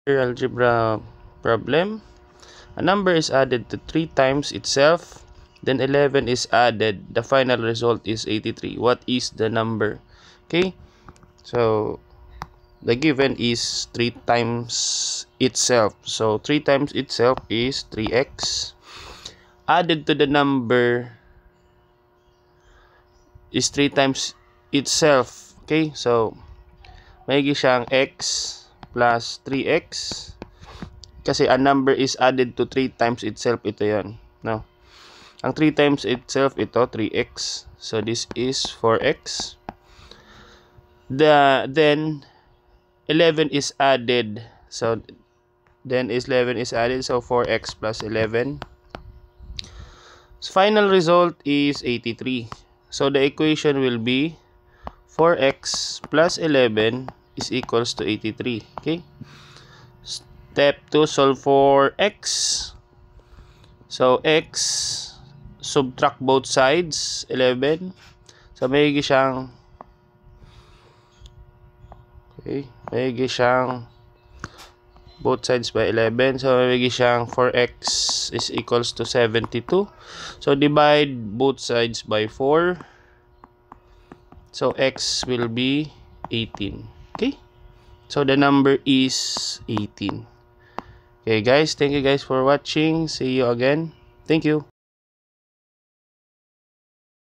Algebra problem. A number is added to 3 times itself, then 11 is added. The final result is 83. What is the number? Okay, so the given is 3 times itself. So 3 times itself is 3x. Added to the number is 3 times itself. Okay, so may siyang x plus 3x. Kasi a number is added to 3 times itself. Ito yan. No? Ang 3 times itself, ito, 3x. So, this is 4x. Then, 11 is added. So, then 11 is added. So, 4x plus 11. So, final result is 83. So, the equation will be 4x plus 11 is equals to 83. Okay? Step 2, solve for x. So, x, subtract both sides, 11. So, may siyang, okay, may siyang both sides by 11. So, may siyang 4x is equals to 72. So, divide both sides by 4. So, x will be 18. Okay? So, the number is 18. Okay, guys. Thank you guys for watching. See you again. Thank you.